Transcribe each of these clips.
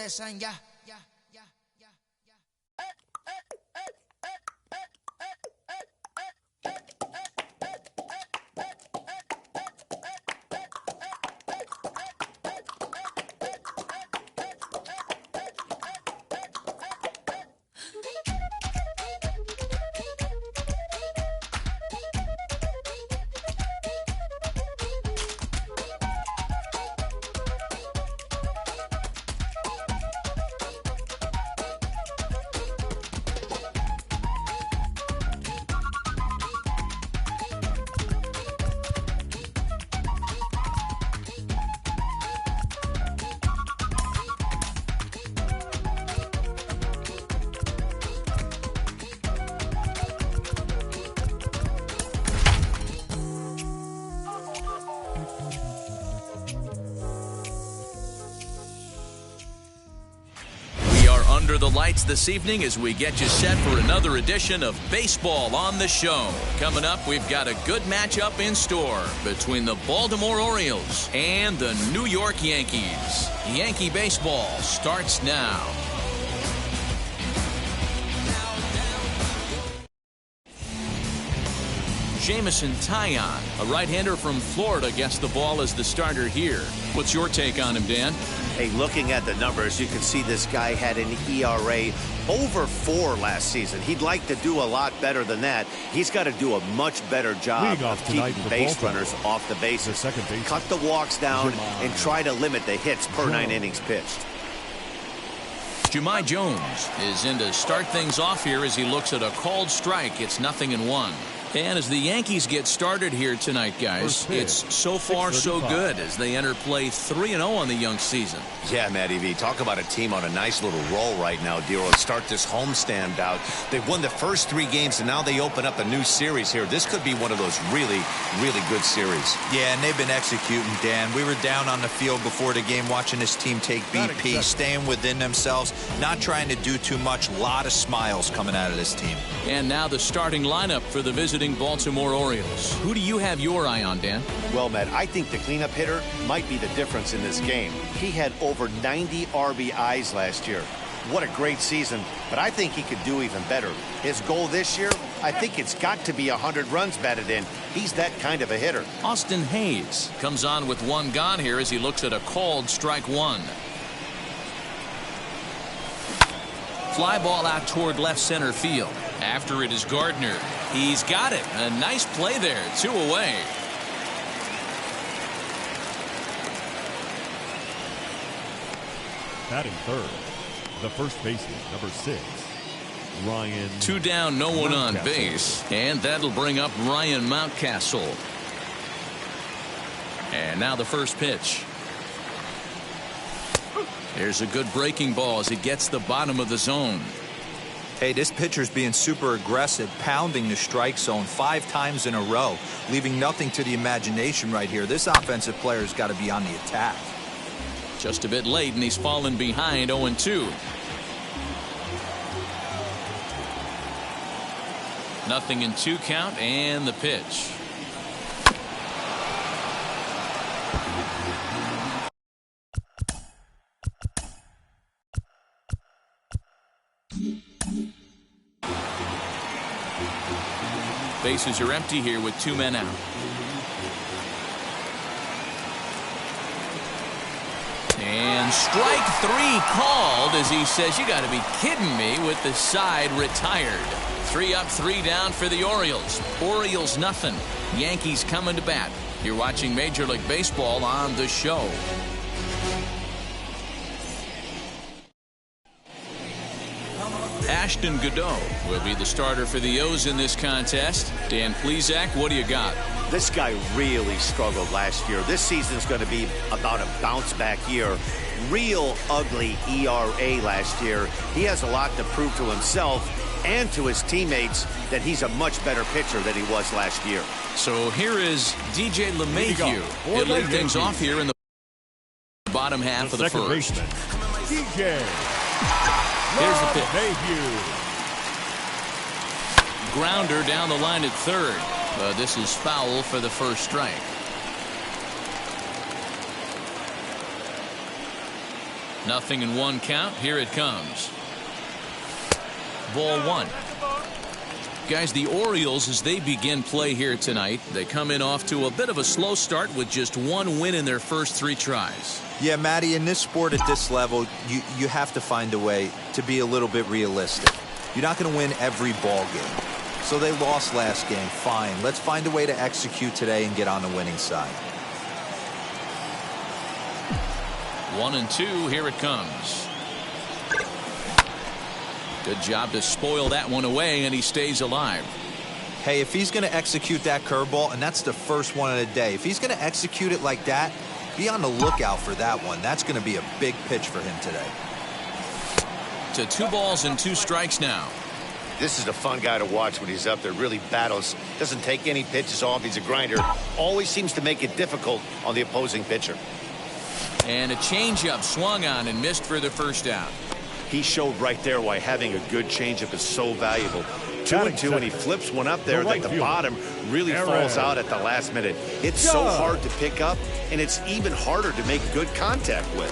cesan ya. Under the lights this evening as we get you set for another edition of Baseball on the Show. Coming up, we've got a good matchup in store between the Baltimore Orioles and the New York Yankees. Yankee baseball starts now. Jamison Taillon, a right-hander from Florida, gets the ball as the starter here. What's your take on him, Dan? Hey, looking at the numbers, you can see this guy had an ERA over 4 last season. He'd like to do a lot better than that. He's got to do a much better job of keeping base runners off the bases. Cut the walks down and try to limit the hits per 9 innings pitched. Jahmai Jones is in to start things off here as he looks at a called strike. It's 0-1. And as the Yankees get started here tonight, guys, it's so far so good as they enter play 3-0 on the young season. Yeah, Matty V, talk about a team on a nice little roll right now, Dero. Start this homestand out. They've won the first 3 games, and now they open up a new series here. This could be one of those really, really good series. Yeah, and they've been executing, Dan. We were down on the field before the game watching this team take BP, staying within themselves, not trying to do too much. A lot of smiles coming out of this team. And now the starting lineup for the visiting Baltimore Orioles. Who do you have your eye on, Dan? Well, Matt, I think the cleanup hitter might be the difference in this game. He had over 90 RBIs last year. What a great season, but I think he could do even better. His goal this year, I think it's got to be 100 runs batted in. He's that kind of a hitter. Austin Hayes comes on with 1 gone here as he looks at a called strike 1. Fly ball out toward left center field. After it is Gardner. He's got it. A nice play there. 2 away. Batting third, the first baseman, number 6, Ryan. 2 down, no one on base. And that'll bring up Ryan Mountcastle. And now the first pitch. Here's a good breaking ball as he gets the bottom of the zone. Hey, this pitcher's being super aggressive, pounding the strike zone 5 times in a row, leaving nothing to the imagination right here. This offensive player's got to be on the attack. Just a bit late, and he's fallen behind 0-2. Nothing in 2 count, and the pitch. Bases are empty here with 2 men out. And strike 3 called as he says, you got to be kidding me, with the side retired. 3 up, 3 down for the Orioles. Orioles nothing. Yankees coming to bat. You're watching Major League Baseball on the Show. Ashton Godot will be the starter for the O's in this contest. Dan Plesac, what do you got? This guy really struggled last year. This season's going to be about a bounce-back year. Real ugly ERA last year. He has a lot to prove to himself and to his teammates that he's a much better pitcher than he was last year. So here is DJ LeMahieu. He'll lead things off here in the bottom half of the first. Baseman, DJ. Here's the pitch. Grounder down the line at third. But this is foul for the first strike. 0-1 count. Here it comes. Ball one. Guys, the Orioles, as they begin play here tonight, they come in off to a bit of a slow start with just one win in their first 3 tries. Yeah, Matty, in this sport at this level, you have to find a way to be a little bit realistic. You're not going to win every ball game. So they lost last game. Fine. Let's find a way to execute today and get on the winning side. 1-2. Here it comes. Good job to spoil that one away, and he stays alive. Hey, if he's going to execute that curveball, and that's the first one of the day, if he's going to execute it like that, be on the lookout for that one. That's going to be a big pitch for him today. To 2 balls and 2 strikes now. This is a fun guy to watch when he's up there. Really battles. Doesn't take any pitches off. He's a grinder. Always seems to make it difficult on the opposing pitcher. And a changeup swung on and missed for the first out. He showed right there why having a good changeup is so valuable. 2-2, and he flips one up there at the bottom. Really falls out at the last minute. It's so hard to pick up, and it's even harder to make good contact with.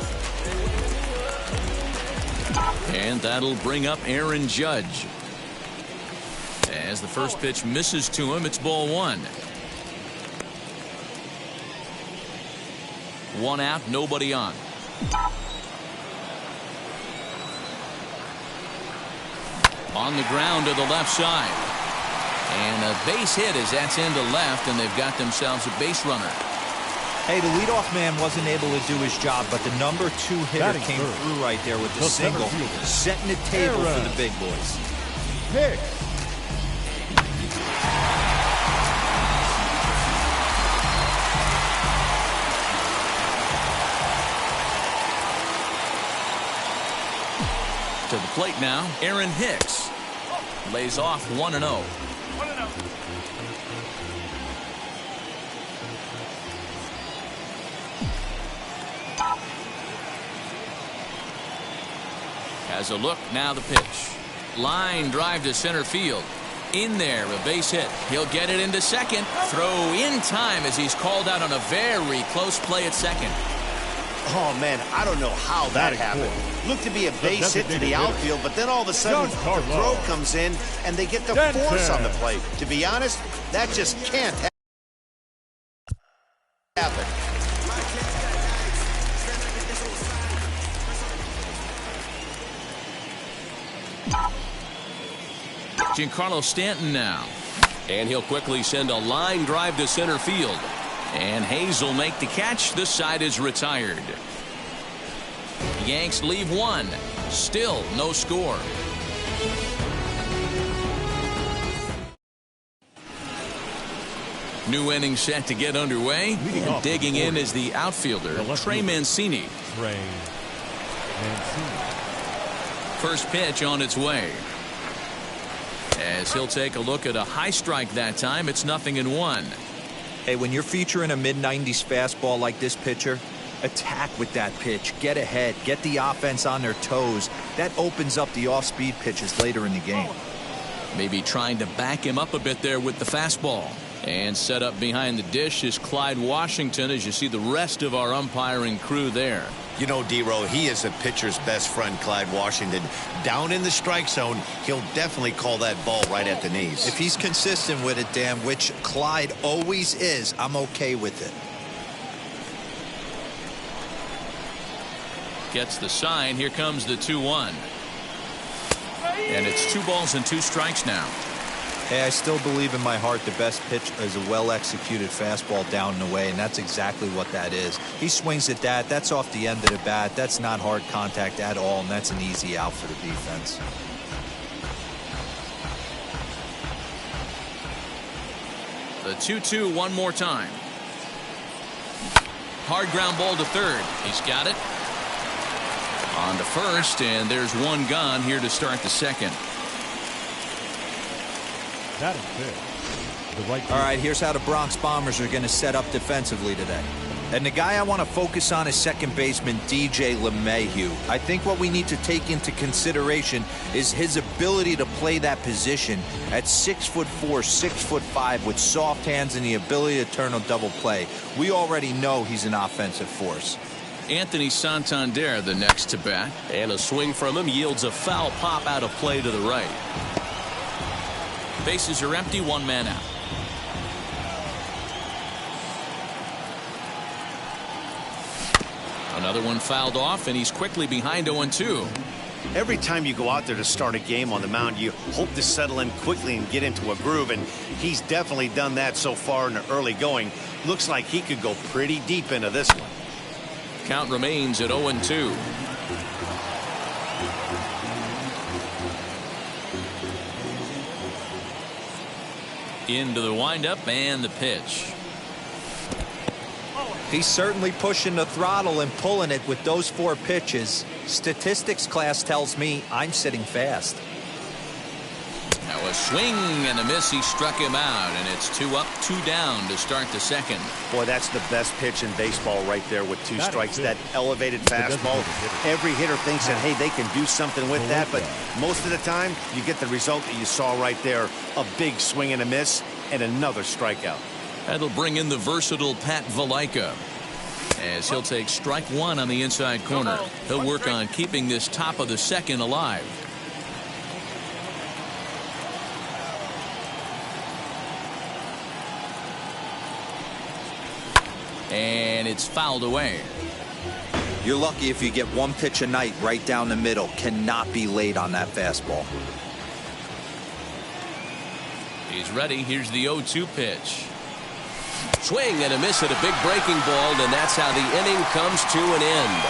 And that'll bring up Aaron Judge. As the first pitch misses to him, it's ball one. 1 out, nobody on. On the ground to the left side. And a base hit as that's into left, and they've got themselves a base runner. Hey, the leadoff man wasn't able to do his job, but the number 2 hitter came through right there with the single, setting the table for the big boys. Hicks. To the plate now, Aaron Hicks. Lays off 1-0. Has a look, now the pitch. Line drive to center field. In there, a base hit. He'll get it into second. Throw in time as he's called out on a very close play at second. Oh, man, I don't know how that happened. Looked to be a base hit to the outfield, but then all of a sudden the throw comes in, and they get the force on the plate. To be honest, that just can't happen. Giancarlo Stanton now. And he'll quickly send a line drive to center field. And Hayes will make the catch. This side is retired. Yanks leave 1. Still no score. New inning set to get underway. And digging in is the outfielder, Trey Mancini. First pitch on its way. As he'll take a look at a high strike that time, it's 0-1. Hey, when you're featuring a mid-90s fastball like this pitcher, attack with that pitch. Get ahead. Get the offense on their toes. That opens up the off-speed pitches later in the game. Maybe trying to back him up a bit there with the fastball. And set up behind the dish is Clyde Washington, as you see the rest of our umpiring crew there. You know, D-Row, he is a pitcher's best friend, Clyde Washington. Down in the strike zone, he'll definitely call that ball right at the knees. If he's consistent with it, Dan, which Clyde always is, I'm okay with it. Gets the sign. Here comes the 2-1. And it's 2 balls and 2 strikes now. Hey, I still believe in my heart the best pitch is a well-executed fastball down and away, and that's exactly what that is. He swings at that. That's off the end of the bat. That's not hard contact at all, and that's an easy out for the defense. The 2-2 one more time. Hard ground ball to third. He's got it. On to first, and there's 1 gone here to start the second. That is good. All right, here's how the Bronx Bombers are going to set up defensively today. And the guy I want to focus on is second baseman DJ LeMahieu. I think what we need to take into consideration is his ability to play that position at 6'4", 6'5", with soft hands and the ability to turn a double play. We already know he's an offensive force. Anthony Santander the next to bat. And a swing from him yields a foul pop out of play to the right. Bases are empty, one man out. Another one fouled off, and he's quickly behind 0-2. Every time you go out there to start a game on the mound, you hope to settle in quickly and get into a groove, and he's definitely done that so far in the early going. Looks like he could go pretty deep into this one. Count remains at 0-2. Into the windup and the pitch. He's certainly pushing the throttle and pulling it with those 4 pitches. Statistics class tells me I'm sitting fast. Now a swing and a miss. He struck him out, and it's 2 up, 2 down to start the second. Boy, that's the best pitch in baseball right there with 2 strikes. That elevated fastball. Every hitter thinks that, hey, they can do something with that, but most of the time you get the result that you saw right there. A big swing and a miss and another strikeout. That'll bring in the versatile Pat Valaika, as he'll take strike 1 on the inside corner. He'll work on keeping this top of the second alive. And it's fouled away. You're lucky if you get 1 pitch a night right down the middle. Cannot be late on that fastball. He's ready. Here's the 0-2 pitch. Swing and a miss at a big breaking ball, and that's how the inning comes to an end.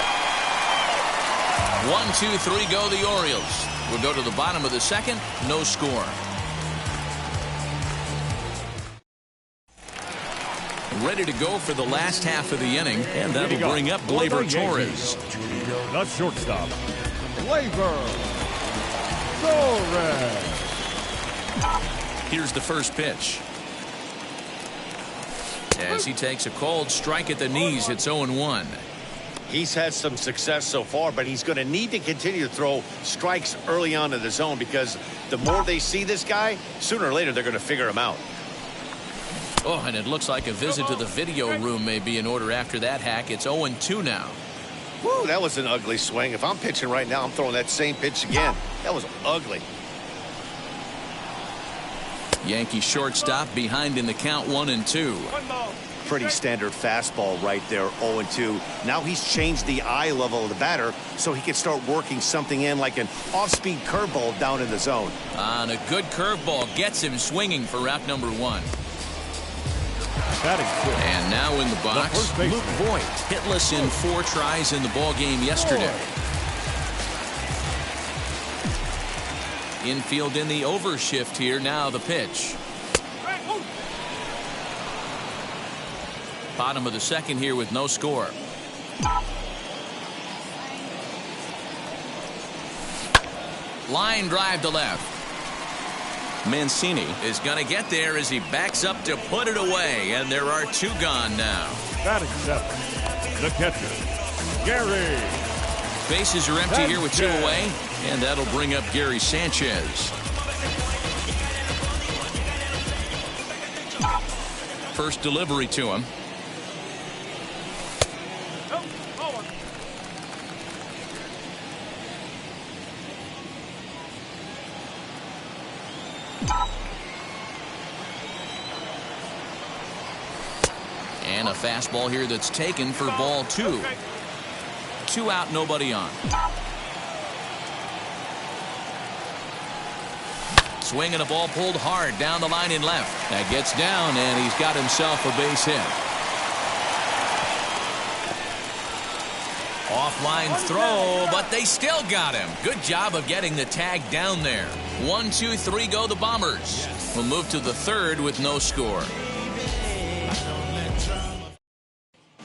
1, 2, 3 go the Orioles. We'll go to the bottom of the second. No score. Ready to go for the last half of the inning, and that'll bring up Gleyber Torres. The shortstop, Gleyber Torres. Here's the first pitch. As he takes a cold strike at the knees, it's 0-1. He's had some success so far, but he's going to need to continue to throw strikes early on in the zone, because the more they see this guy, sooner or later they're going to figure him out. Oh, and it looks like a visit to the video room may be in order after that hack. It's 0-2 now. Woo, that was an ugly swing. If I'm pitching right now, I'm throwing that same pitch again. That was ugly. Yankee shortstop behind in the count 1-2. Pretty standard fastball right there, 0-2. Now he's changed the eye level of the batter so he can start working something in like an off-speed curveball down in the zone. And a good curveball gets him swinging for route number 1. And now in the box, Luke Voigt, hitless in 4 tries in the ball game yesterday. Infield in the overshift here. Now the pitch. Bottom of the second here with no score. Line drive to left. Mancini is going to get there as he backs up to put it away, and there are 2 gone now. Batting 7, the catcher, Gary. Bases are empty here with 2 away, and that'll bring up Gary Sanchez. First delivery to him. And a fastball here that's taken for ball 2. 2 out, nobody on. Swing and a ball pulled hard down the line in left. That gets down, and he's got himself a base hit. Offline throw, but they still got him. Good job of getting the tag down there. 1, 2, 3 go the Bombers. We'll move to the third with no score.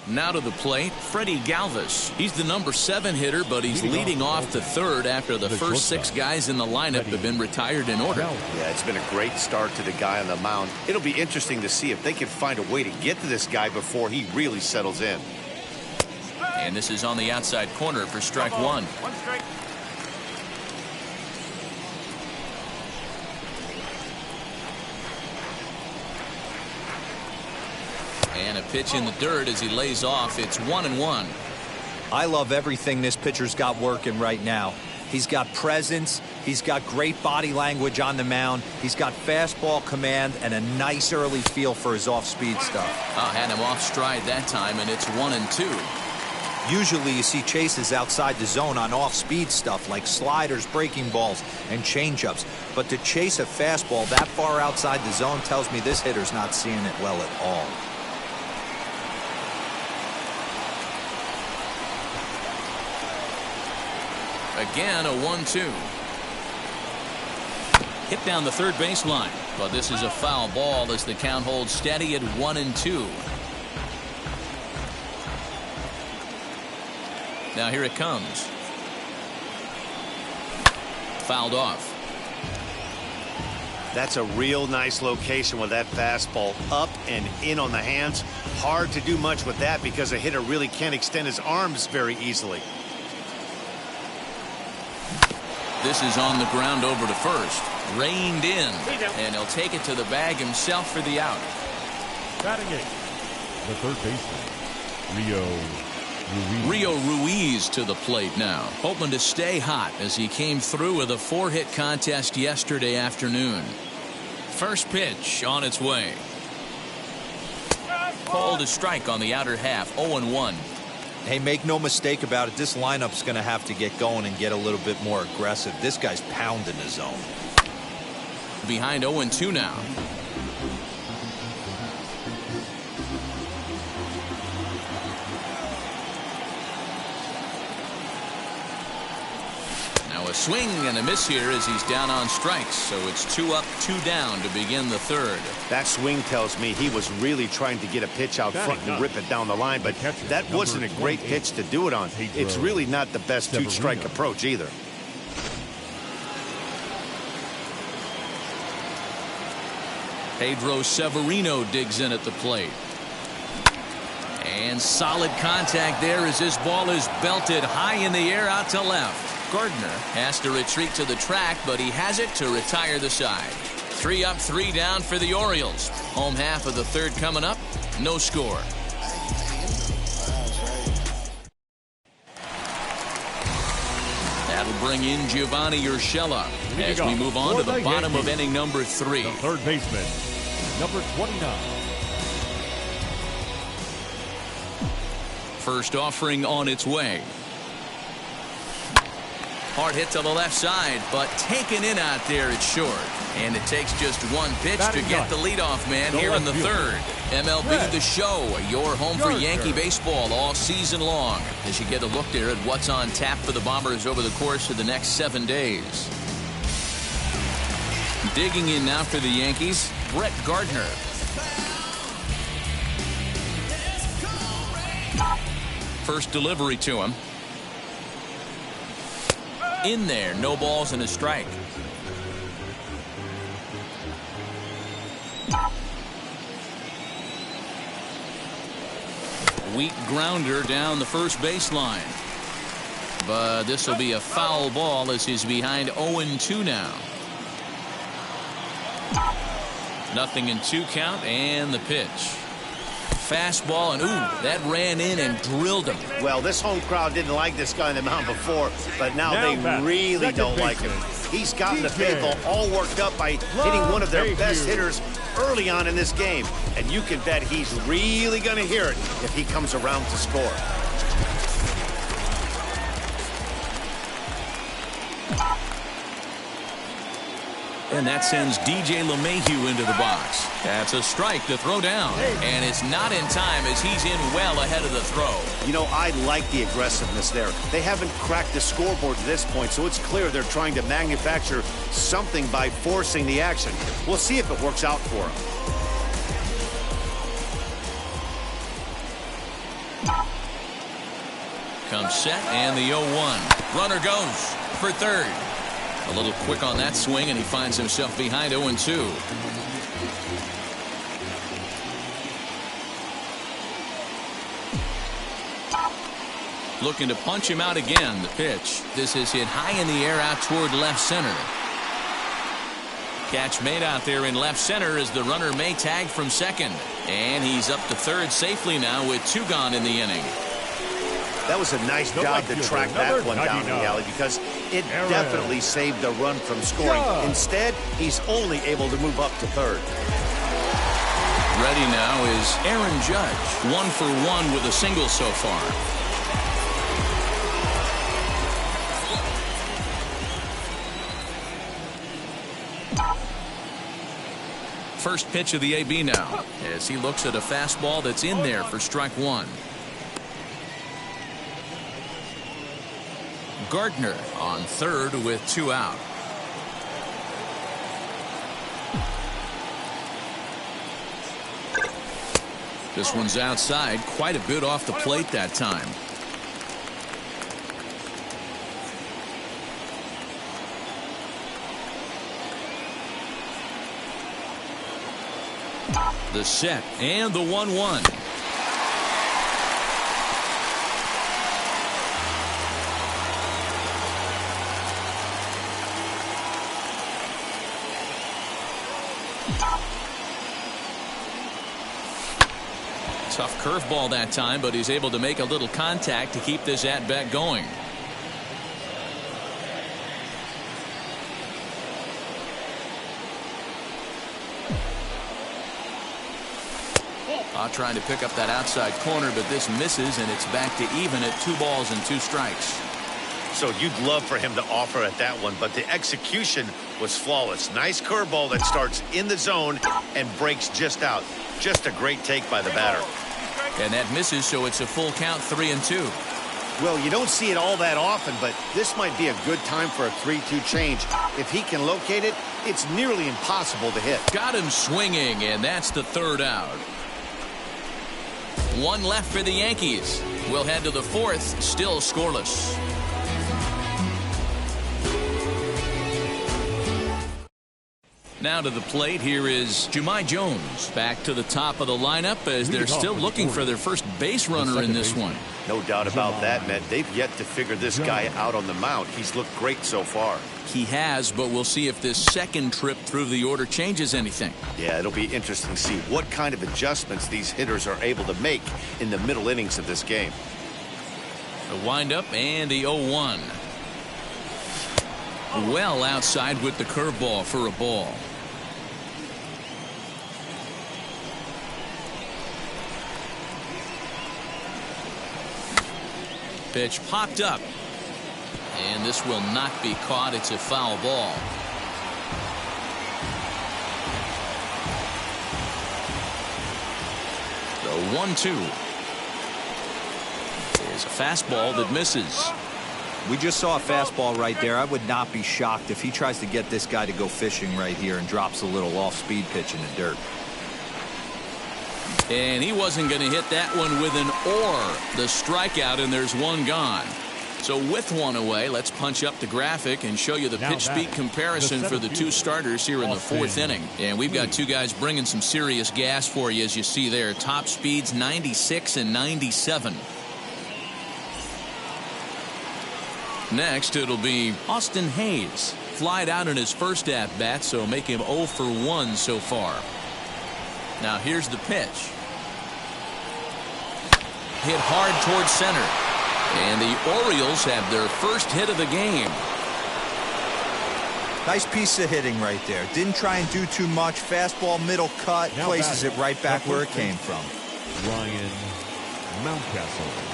Now to the plate, Freddie Galvis. He's the number 7 hitter, but he's leading off the third after the first 6 guys in the lineup have been retired in order. Yeah, it's been a great start to the guy on the mound. It'll be interesting to see if they can find a way to get to this guy before he really settles in. And this is on the outside corner for strike 1. One strike. And a pitch in the dirt as he lays off. It's 1-1. I love everything this pitcher's got working right now. He's got presence, he's got great body language on the mound, he's got fastball command, and a nice early feel for his off-speed stuff. Had him off stride that time, and it's 1-2. Usually you see chases outside the zone on off-speed stuff like sliders, breaking balls, and changeups. But to chase a fastball that far outside the zone tells me this hitter's not seeing it well at all. Again, a 1-2. Hit down the third baseline, but this is a foul ball as the count holds steady at 1-2. Now here it comes. Fouled off. That's a real nice location with that fastball up and in on the hands. Hard to do much with that because a hitter really can't extend his arms very easily. This is on the ground over to first. Reined in. And he'll take it to the bag himself for the out. Batting eighth, the third baseman, Rio Ruiz to the plate now, hoping to stay hot as he came through with a 4-hit contest yesterday afternoon. First pitch on its way. Called a strike on the outer half. 0-1. Hey, make no mistake about it, this lineup's going to have to get going and get a little bit more aggressive. This guy's pounding the zone. Behind 0-2 now. Now a swing and a miss here as he's down on strikes. So it's 2 up, 2 down to begin the third. That swing tells me he was really trying to get a pitch out front and rip it down the line, but that wasn't a great pitch to do it on. It's really not the best two-strike approach either. Pedro Severino digs in at the plate. And solid contact there as this ball is belted high in the air out to left. Gardner has to retreat to the track, but he has it to retire the side. 3 up, 3 down for the Orioles. Home half of the third coming up. No score. That'll bring in Giovanni Urshela as we move on to the bottom of inning number 3. the third baseman, number 29. First offering on its way. Hard hit to the left side, but taken in out there, it's short. And it takes just one pitch to get the leadoff man here in the third. MLB The Show, your home for Yankee baseball all season long, as you get a look there at what's on tap for the Bombers over the course of the next 7 days. Digging in now for the Yankees, Brett Gardner. First delivery to him. In there, no balls and a strike. Weak grounder down the first baseline. But this will be a foul ball as he's behind 0-2 now. Nothing in 2 count and the pitch. Fastball, and ooh, that ran in and drilled him. Well, this home crowd didn't like this guy on the mound before, but now they really don't like him. He's gotten the faithful all worked up by hitting one of their best hitters early on in this game. And you can bet he's really going to hear it if he comes around to score. And that sends DJ LeMahieu into the box. That's a strike to throw down. And it's not in time as he's in well ahead of the throw. You know, I like the aggressiveness there. They haven't cracked the scoreboard to this point, so it's clear they're trying to manufacture something by forcing the action. We'll see if it works out for them. Comes set and the 0-1. Runner goes for third. A little quick on that swing, and he finds himself behind 0-2. Looking to punch him out again. The pitch. This is hit high in the air out toward left center. Catch made out there in left center as the runner may tag from second. And he's up to third safely now with 2 gone in the inning. That was a nice job to track that one down in the alley because it definitely saved the run from scoring. Instead, he's only able to move up to third. Ready now is Aaron Judge. 1 for 1 with a single so far. First pitch of the AB now as he looks at a fastball that's in there for strike one. Gardner on third with 2 out. This one's outside, quite a bit off the plate that time. The set and the 1-1. Tough curveball that time, but he's able to make a little contact to keep this at-bat going. Trying to pick up that outside corner, but this misses, and it's back to even at 2 balls and 2 strikes. So you'd love for him to offer at that one, but the execution was flawless. Nice curveball that starts in the zone and breaks just out. Just a great take by the batter. And that misses, so it's a full count, 3-2. Well, you don't see it all that often, but this might be a good time for a 3-2 change. If he can locate it, it's nearly impossible to hit. Got him swinging, and that's the 3rd out. 1 left for the Yankees. We'll head to the 4th, still scoreless. Now to the plate, here is Jahmai Jones. Back to the top of the lineup as they're still looking for their first base runner in this one. No doubt about that, man. They've yet to figure this guy out on the mound. He's looked great so far. He has, but we'll see if this second trip through the order changes anything. Yeah, it'll be interesting to see what kind of adjustments these hitters are able to make in the middle innings of this game. The windup and the 0-1. Well outside with the curveball for a ball. Pitch popped up. And this will not be caught. It's a foul ball. The 1-2 is a fastball that misses. We just saw a fastball right there. I would not be shocked if he tries to get this guy to go fishing right here and drops a little off-speed pitch in the dirt. And he wasn't going to hit that one with an or. The strikeout, and there's one gone. So with one away, let's punch up the graphic and show you the pitch speed comparison for the 2 starters here in the 4th inning. And we've got 2 guys bringing some serious gas for you, as you see there. Top speeds 96 and 97. Next, it'll be Austin Hayes. Flied out in his first at-bat, so make him 0 for 1 so far. Now here's the pitch. Hit hard towards center. And the Orioles have their first hit of the game. Nice piece of hitting right there. Didn't try and do too much. Fastball, middle cut, places it right back where it came from. Ryan Mountcastle.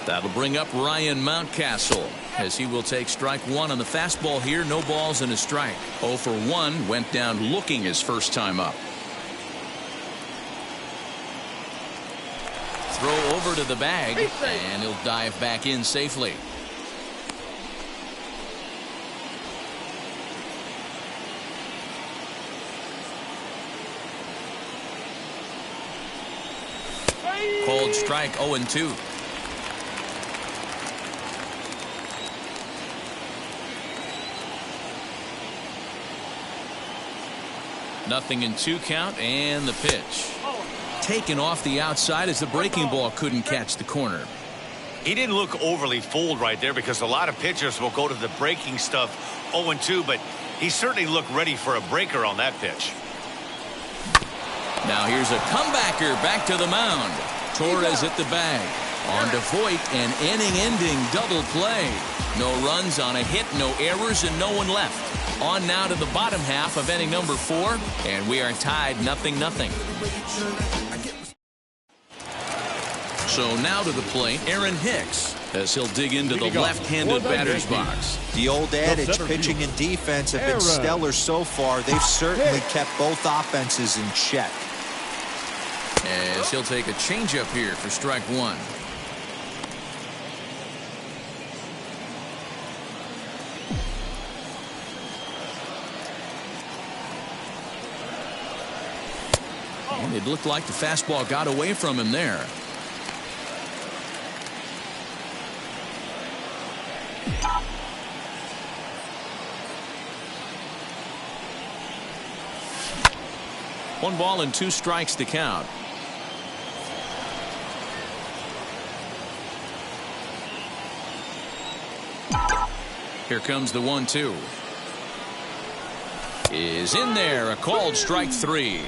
That'll bring up Ryan Mountcastle as he will take strike 1 on the fastball here. No balls and a strike. 0 for 1, went down looking his first time up. Throw over to the bag, and he'll dive back in safely. Called strike 0-2. Nothing in 2 count, and the pitch. Taken off the outside as the breaking ball couldn't catch the corner. He didn't look overly fooled right there because a lot of pitchers will go to the breaking stuff 0-2, but he certainly looked ready for a breaker on that pitch. Now here's a comebacker back to the mound. Torres at the bag. On to Voit, an inning-ending double play. No runs on a hit, no errors, and no one left. On now to the bottom half of inning number 4, and we are tied 0-0. So now to the plate, Aaron Hicks, as he'll dig into the left-handed batter's box. The old adage, pitching and defense have been stellar so far. They've certainly kept both offenses in check. As he'll take a changeup here for strike 1. And it looked like the fastball got away from him there. One ball and 2 strikes to count. Here comes the 1-2. Is in there, a called strike 3.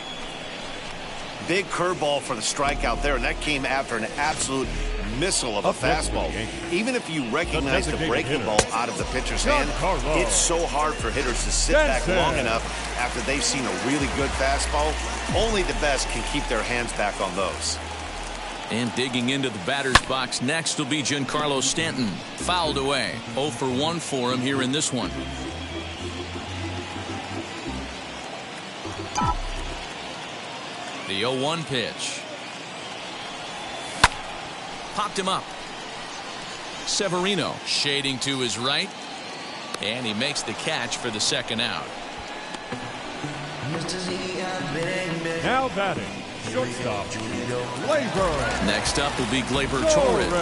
Big curveball for the strikeout there, and that came after an absolute missile of a fastball. Even if you recognize the breaking ball out of the pitcher's hand, it's so hard for hitters to sit back long enough after they've seen a really good fastball. Only the best can keep their hands back on those. And digging into the batter's box next will be Giancarlo Stanton. Fouled away. 0 for 1 for him here in this one. The 0-1 pitch. Popped him up. Severino shading to his right. And he makes the catch for the second out. Now batting, shortstop, Gleyber. Next up will be Gleyber Torres.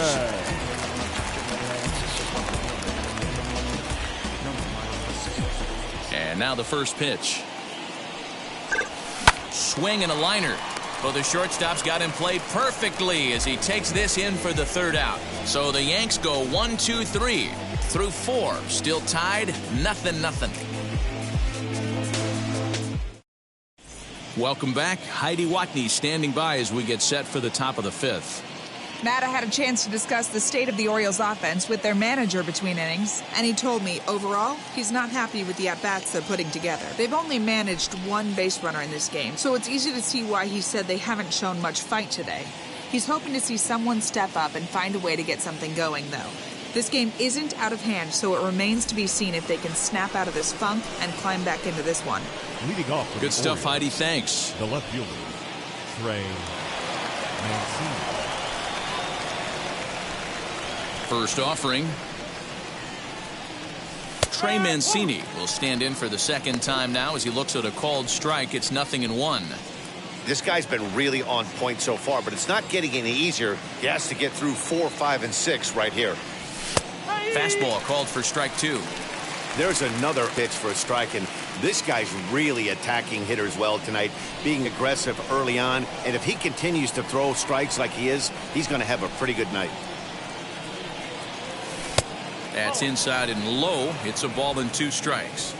And now the first pitch. Swing and a liner. Well, the shortstop's got him played perfectly as he takes this in for the third out. So the Yanks go 1, 2, 3 through 4. Still tied, 0-0. Welcome back. Heidi Watney standing by as we get set for the top of the 5th. Matt, I had a chance to discuss the state of the Orioles offense with their manager between innings, and he told me, overall, he's not happy with the at-bats they're putting together. They've only managed 1 base runner in this game, so it's easy to see why he said they haven't shown much fight today. He's hoping to see someone step up and find a way to get something going, though. This game isn't out of hand, so it remains to be seen if they can snap out of this funk and climb back into this one. Leading off good stuff, Heidi. Thanks. The left fielder, Trey Mancini. First offering. Trey Mancini will stand in for the second time now as he looks at a called strike. It's 0-1. This guy's been really on point so far, but it's not getting any easier. He has to get through 4, 5, and 6 right here. Fastball called for strike 2. There's another pitch for a strike, and this guy's really attacking hitters well tonight, being aggressive early on. And if he continues to throw strikes like he is, he's going to have a pretty good night. That's inside and low. It's a ball and 2 strikes.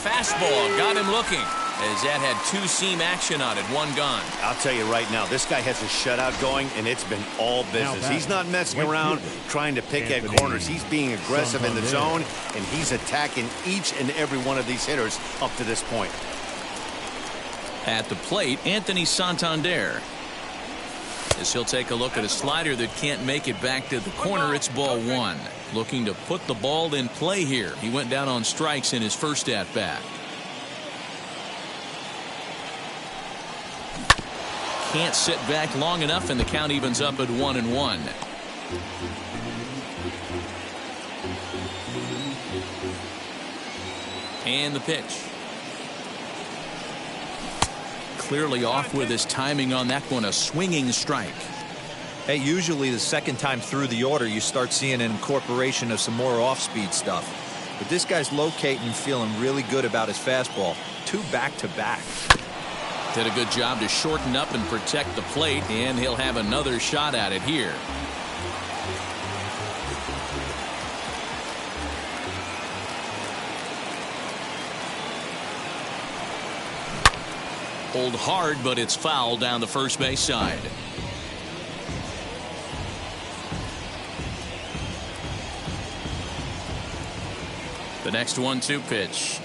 Fastball got him looking as that had 2-seam action on it. 1 gone. I'll tell you right now, this guy has a shutout going, and it's been all business. He's not messing around trying to pick at corners. He's being aggressive in the zone, and he's attacking each and every one of these hitters up to this point. At the plate, Anthony Santander. As he'll take a look at a slider that can't make it back to the corner. It's ball 1. Looking to put the ball in play here. He went down on strikes in his first at-bat. Can't sit back long enough, and the count evens up at 1-1. And the pitch. Clearly off with his timing on that one. A swinging strike. Hey, usually the second time through the order you start seeing an incorporation of some more off-speed stuff. But this guy's locating and feeling really good about his fastball. 2 back-to-back. Did a good job to shorten up and protect the plate, and he'll have another shot at it here. Hold hard, but it's foul down the first base side. The next 1-2 pitch.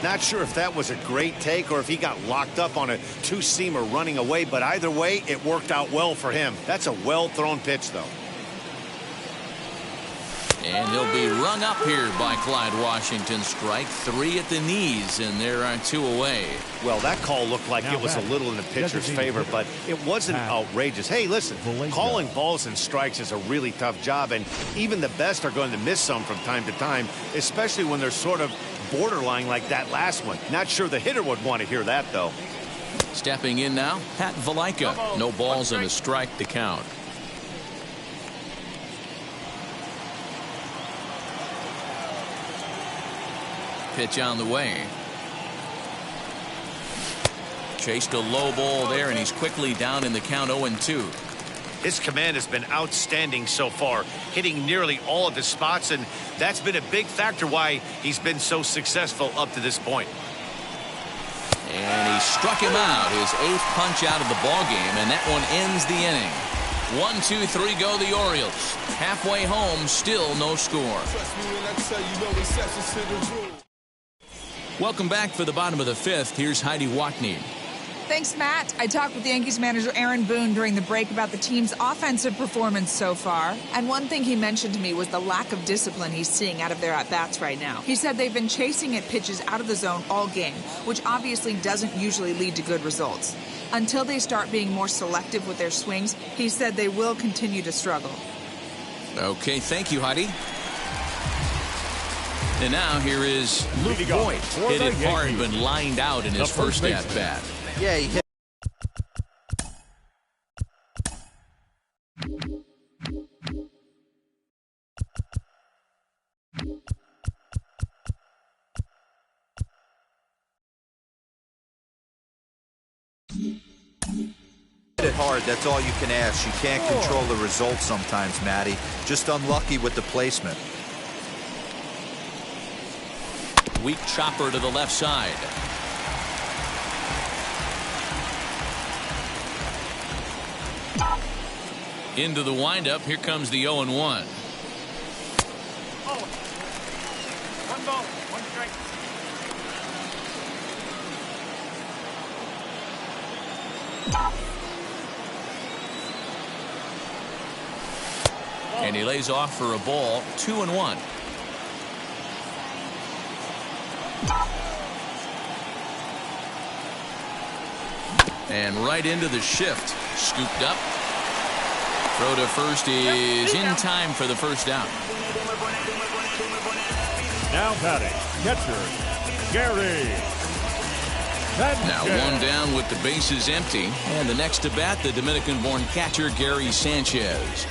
Not sure if that was a great take or if he got locked up on a two-seamer running away, but either way, it worked out well for him. That's a well-thrown pitch, though. And he'll be rung up here by Clyde Washington. Strike 3 at the knees, and there are 2 away. Well, that call looked like it was a little in the pitcher's favor, but it wasn't outrageous. Hey, listen, calling balls and strikes is a really tough job, and even the best are going to miss some from time to time, especially when they're sort of borderline like that last one. Not sure the hitter would want to hear that, though. Stepping in now, Pat Valaika. No balls and a strike to count. Pitch on the way. Chased a low ball there, and he's quickly down in the count 0-2. His command has been outstanding so far, hitting nearly all of his spots, and that's been a big factor why he's been so successful up to this point. And he struck him out, his 8th punch out of the ball game, and that one ends the inning. 1-2-3 go the Orioles. Halfway home, still no score. Welcome back for the bottom of the 5th. Here's Heidi Watney. Thanks, Matt. I talked with the Yankees manager Aaron Boone during the break about the team's offensive performance so far. And one thing he mentioned to me was the lack of discipline he's seeing out of their at-bats right now. He said they've been chasing at pitches out of the zone all game, which obviously doesn't usually lead to good results. Until they start being more selective with their swings, he said they will continue to struggle. Okay, thank you, Heidi. And now here is Luke Voigt. Hit it hard, but lined out in his first at-bat. Yeah, he hit. Hit it hard, that's all you can ask. You can't control the results sometimes, Matty. Just unlucky with the placement. Weak chopper to the left side. Into the windup. Here comes the 0-1. 1 ball, 1 strike. And he lays off for a ball. 2-1. And right into the shift. Scooped up. Throw to first is in time for the first down. Now batting, catcher, Gary. Now 1 down with the bases empty. And the next to bat, the Dominican-born catcher, Gary Sanchez.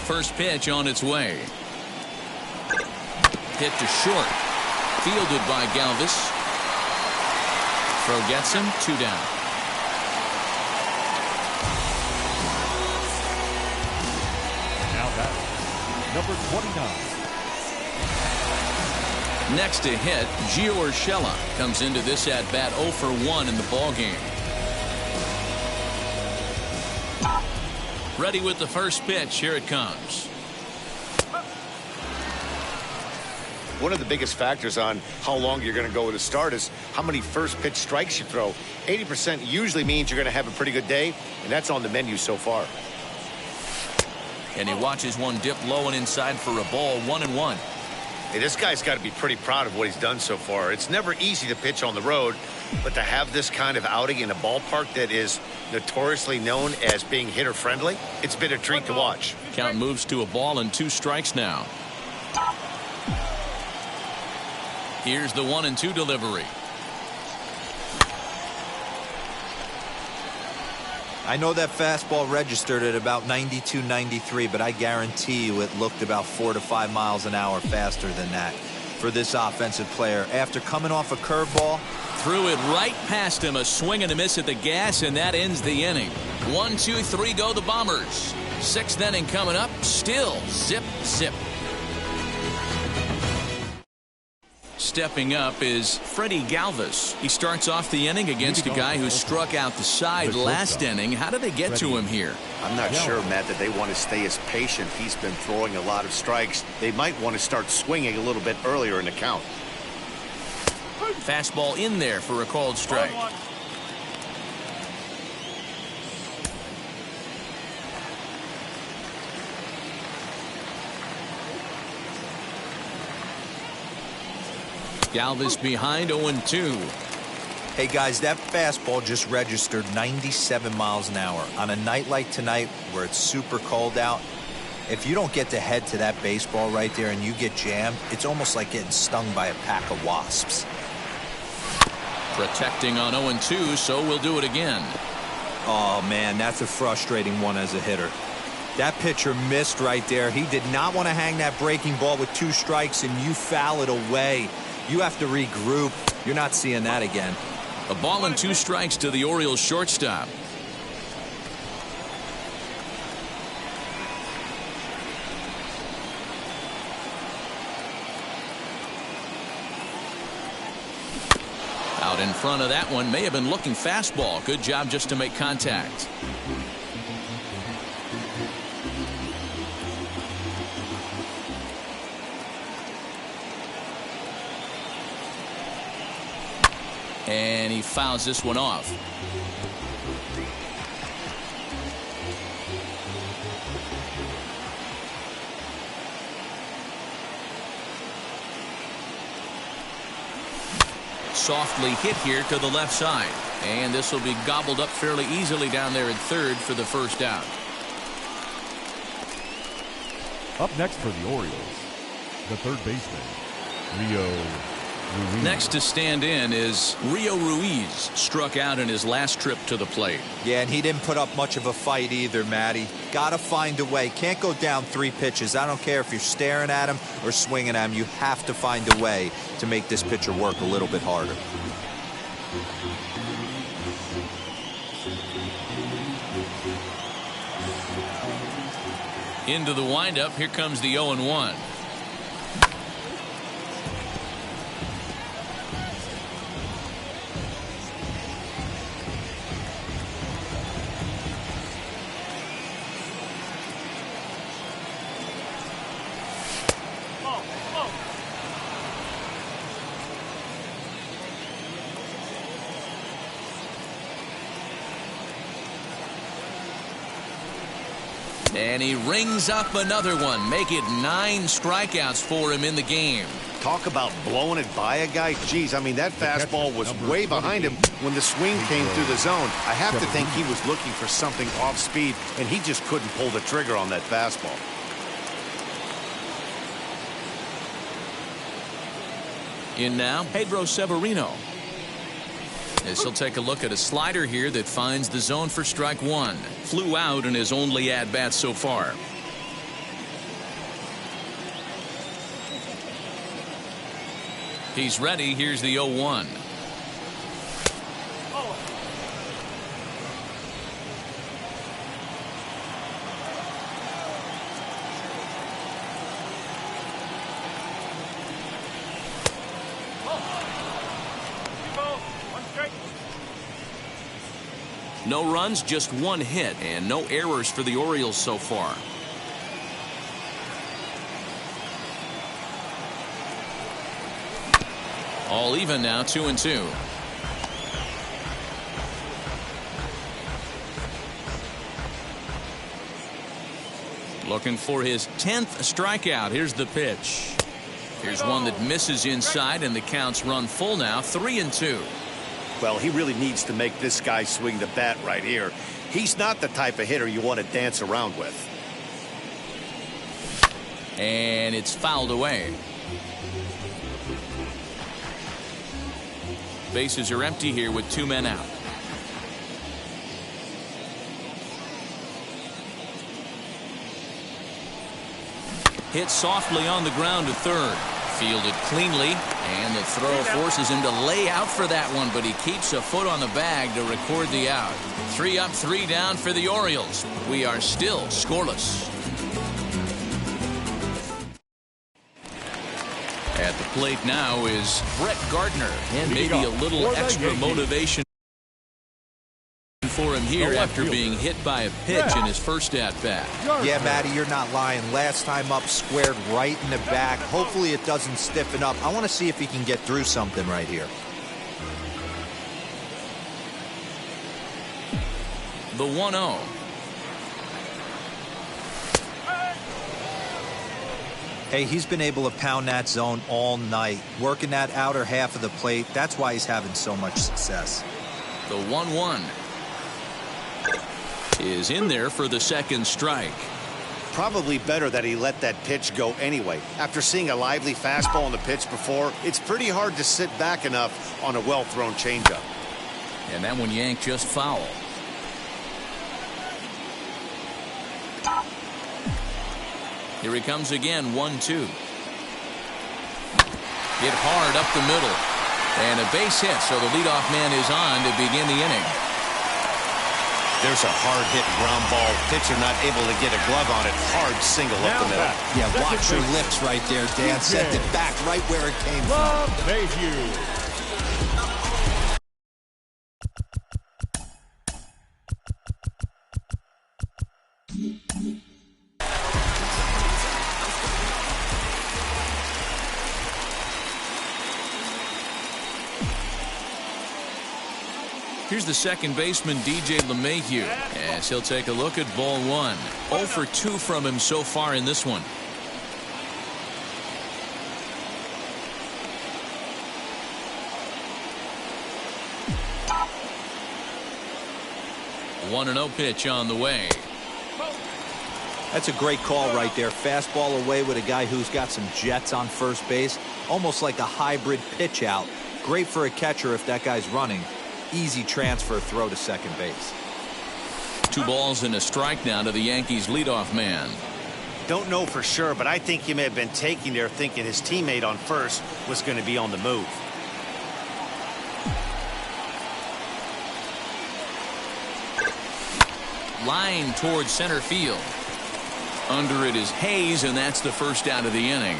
First pitch on its way. Hit to short. Fielded by Galvis. Throw gets him. 2 down. Now back, number 29. Next to hit, Gio Urshela comes into this at-bat 0 for 1 in the ballgame. Ready with the first pitch. Here it comes. One of the biggest factors on how long you're going to go with a start is how many first pitch strikes you throw. 80% usually means you're going to have a pretty good day, and that's on the menu so far. And he watches one dip low and inside for a ball. 1-1. Hey, this guy's got to be pretty proud of what he's done so far. It's never easy to pitch on the road, but to have this kind of outing in a ballpark that is notoriously known as being hitter-friendly, it's been a treat to watch. Count moves to a ball and 2 strikes now. Here's the 1-2 delivery. I know that fastball registered at about 92, 93, but I guarantee you it looked about 4 to 5 miles an hour faster than that for this offensive player. After coming off a curveball, threw it right past him, a swing and a miss at the gas, and that ends the inning. 1, 2, 3 go the Bombers. 6th inning coming up, still zip, zip. Stepping up is Freddie Galvis. He starts off the inning against a guy who struck out the side last inning. How did they get to him here? I'm not sure, Matt, that they want to stay as patient. He's been throwing a lot of strikes. They might want to start swinging a little bit earlier in the count. Fastball in there for a called strike. Galvis behind 0-2. Hey guys, that fastball just registered 97 miles an hour. On a night like tonight where it's super cold out, if you don't get to head to that baseball right there and you get jammed, it's almost like getting stung by a pack of wasps. Protecting on 0-2, so we'll do it again. Oh man, that's a frustrating one as a hitter. That pitcher missed right there. He did not want to hang that breaking ball with 2 strikes and you foul it away. You have to regroup. You're not seeing that again. A ball and 2 strikes to the Orioles shortstop. Out in front of that one, may have been looking fastball. Good job just to make contact. And he fouls this one off. Softly hit here to the left side. And this will be gobbled up fairly easily down there at third for the first out. Up next for the Orioles, the third baseman, Rio Ruiz. Next to stand in is Rio Ruiz. Struck out in his last trip to the plate. Yeah, and he didn't put up much of a fight either, Matty. Gotta find a way. Can't go down 3 pitches. I don't care if you're staring at him or swinging at him. You have to find a way to make this pitcher work a little bit harder. Into the windup. Here comes the 0-1. And he rings up another one. Make it 9 strikeouts for him in the game. Talk about blowing it by a guy. Geez, I mean, that fastball was way behind him when the swing came through the zone. I have to think he was looking for something off speed, and he just couldn't pull the trigger on that fastball. In now, Pedro Severino. As he'll take a look at a slider here that finds the zone for strike 1. Flew out in his only at-bat so far. He's ready. Here's the 0-1. No runs, just 1 hit, and no errors for the Orioles so far. All even now, 2-2. Looking for his 10th strikeout. Here's the pitch. Here's one that misses inside, and the count's run full now, 3-2. Well, he really needs to make this guy swing the bat right here. He's not the type of hitter you want to dance around with. And it's fouled away. Bases are empty here with 2 men out. Hit softly on the ground to third. Fielded cleanly, and the throw forces him to lay out for that one, but he keeps a foot on the bag to record the out. 3 up, 3 down for the Orioles. We are still scoreless. At the plate now is Brett Gardner, and maybe a little extra motivation for him here after being hit by a pitch in his first at-bat. Yeah, Matty, you're not lying. Last time up, squared right in the back. Hopefully it doesn't stiffen up. I want to see if he can get through something right here. The 1-0. Hey, he's been able to pound that zone all night, working that outer half of the plate. That's why he's having so much success. The 1-1 is in there for the second strike. Probably better that he let that pitch go anyway. After seeing a lively fastball on the pitch before, it's pretty hard to sit back enough on a well-thrown changeup. And that one yanked just foul. Here he comes again, 1-2. Hit hard up the middle. And a base hit, so the leadoff man is on to begin the inning. There's a hard-hit ground ball. Pitcher not able to get a glove on it. Hard single up the middle. Yeah, watch your lips right there, Dan. Sent it back right where it came from. Here's the second baseman, DJ LeMahieu, as he'll take a look at ball 1. 0 for 2 from him so far in this one. One 1-0 pitch on the way. That's a great call right there. Fastball away with a guy who's got some jets on first base. Almost like a hybrid pitch out. Great for a catcher if that guy's running. Easy transfer throw to second base. 2 balls and a strike now to the Yankees leadoff man. Don't know for sure, but I think he may have been taking there thinking his teammate on first was going to be on the move. Line towards center field. Under it is Hayes, and that's the first out of the inning.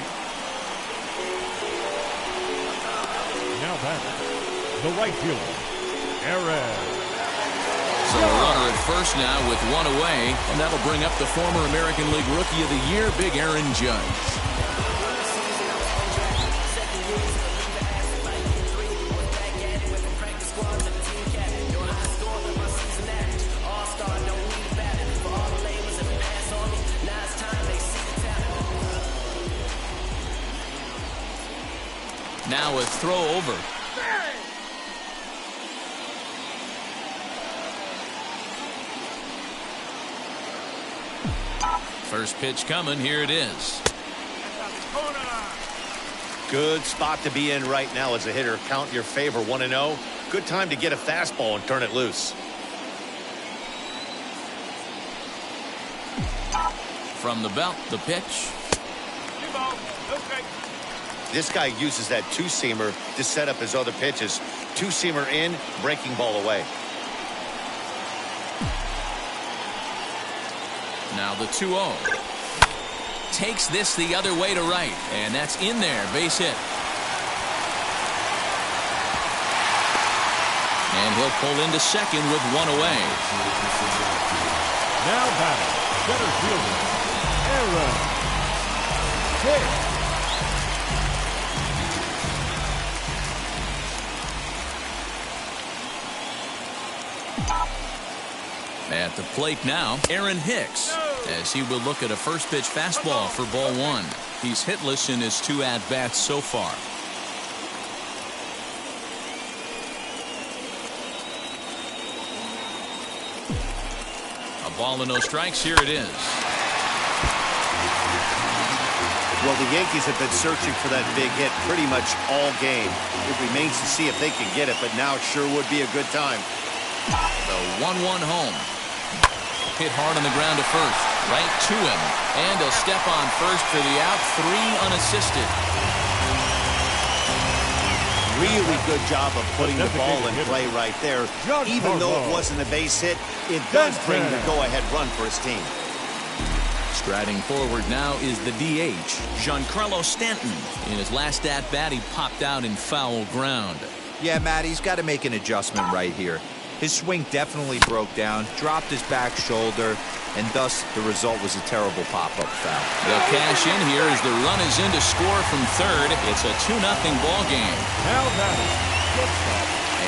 Now back, the right fielder, Aaron. So a runner at first now with 1 away, and that'll bring up the former American League Rookie of the Year, Big Aaron Judge. Now a throw over. First pitch coming. Here it is. Good spot to be in right now as a hitter. Count your favor, 1-0. Good time to get a fastball and turn it loose. From the belt, the pitch. This guy uses that two-seamer to set up his other pitches. Two-seamer in, breaking ball away. Now the 2-0. Takes this the other way to right, and that's in there. Base hit. And he'll pull into second with 1 away. Now batting, center fielder, Aaron Hicks. At the plate now, Aaron Hicks, as he will look at a first pitch fastball for ball 1. He's hitless in his 2 at-bats so far. A ball and no strikes. Here it is. Well, the Yankees have been searching for that big hit pretty much all game. It remains to see if they can get it, but now it sure would be a good time. The 1-1 home. Hit hard on the ground to first. Right to him. And he'll step on first for the out. 3 unassisted. Really good job of putting the ball in play right there. Even though it wasn't a base hit, it does bring the go-ahead run for his team. Striding forward now is the DH, Giancarlo Stanton. In his last at-bat, he popped out in foul ground. Yeah, Matt, he's got to make an adjustment right here. His swing definitely broke down, dropped his back shoulder, and thus the result was a terrible pop-up foul. They'll cash in here as the run is in to score from third. It's a 2-0 ball game.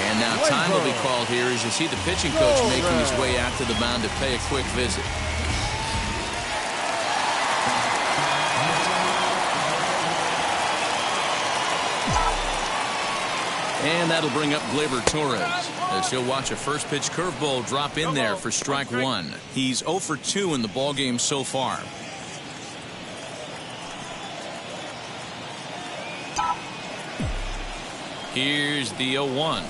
And now time will be called here as you see the pitching coach making his way out to the mound to pay a quick visit. And that'll bring up Gleyber Torres as he'll watch a first pitch curveball drop in there for strike 1. He's 0 for 2 in the ballgame so far. Here's the 0-1.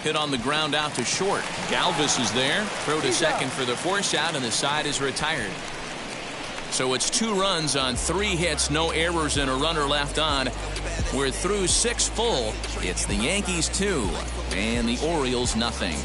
Hit on the ground out to short. Galvis is there. Throw to second for the force out, and the side is retired. So it's 2 runs on 3 hits, no errors, and a runner left on. We're through 6 full. It's the Yankees 2 and the Orioles nothing.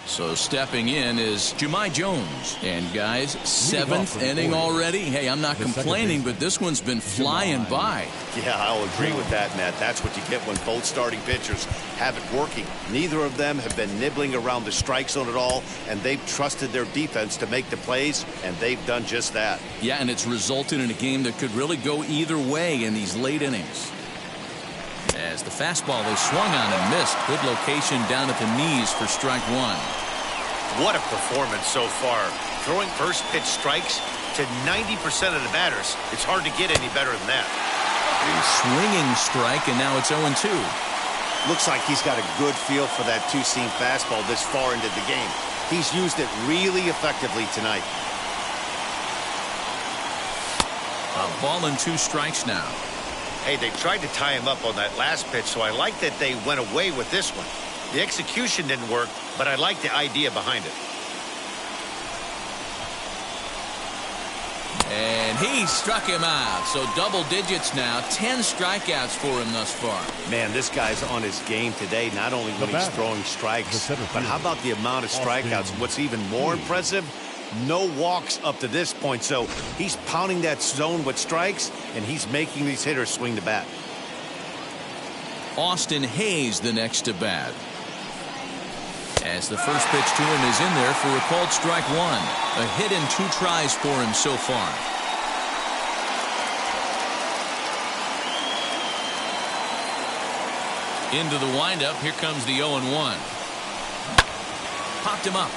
So stepping in is Jahmai Jones. And guys, 7th inning already. Hey, I'm not complaining, but this one's been flying by. Yeah, I'll agree with that, Matt. That's what you get when both starting pitchers have it working. Neither of them have been nibbling around the strike zone at all, and they've trusted their defense to make the plays, and they've done just that. Yeah, and it's resulted in a game that could really go either way in these late innings. As the fastball is swung on and missed. Good location down at the knees for strike 1. What a performance so far. Throwing first pitch strikes to 90% of the batters. It's hard to get any better than that. A swinging strike, and now it's 0-2. Looks like he's got a good feel for that two-seam fastball this far into the game. He's used it really effectively tonight. A ball and 2 strikes now. Hey, they tried to tie him up on that last pitch, so I like that they went away with this one. The execution didn't work, but I like the idea behind it. And he struck him out. So double digits now. 10 strikeouts for him thus far. Man, this guy's on his game today, not only when he's throwing strikes, but how about the amount of strikeouts? What's even more impressive, no walks up to this point. So he's pounding that zone with strikes, and he's making these hitters swing the bat. Austin Hayes the next to bat. As the first pitch to him is in there for a called strike 1. A hit and 2 tries for him so far. Into the windup. Here comes the 0-1. Popped him up.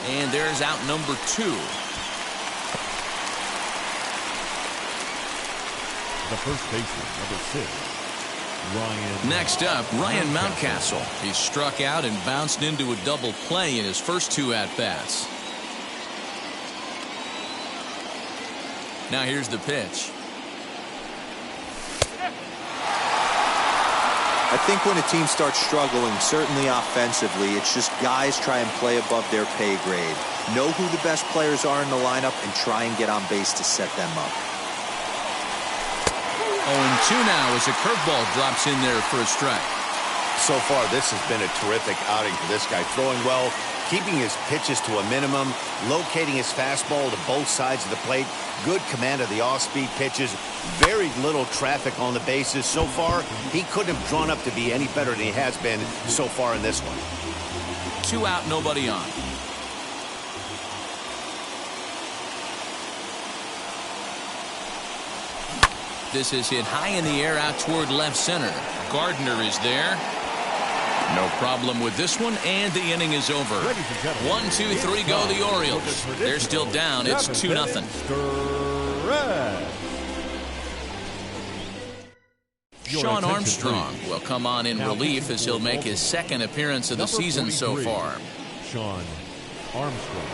And there's out number 2. The first baseman, number 6. Next up, Ryan Mountcastle. He struck out and bounced into a double play in his first 2 at-bats. Now here's the pitch. I think when a team starts struggling, certainly offensively, it's just guys try and play above their pay grade. Know who the best players are in the lineup and try and get on base to set them up. 0-2 now as a curveball drops in there for a strike. So far, this has been a terrific outing for this guy. Throwing well, keeping his pitches to a minimum, locating his fastball to both sides of the plate, good command of the off-speed pitches, very little traffic on the bases. So far, he couldn't have drawn up to be any better than he has been so far in this one. 2 out, nobody on. This is hit high in the air out toward left center. Gardner is there. No problem with this one, and the inning is over. 1, 2, 3 go the Orioles. They're still down. It's 2-0. Shawn Armstrong will come on in relief as he'll make his 2nd appearance of the season so far. Shawn Armstrong.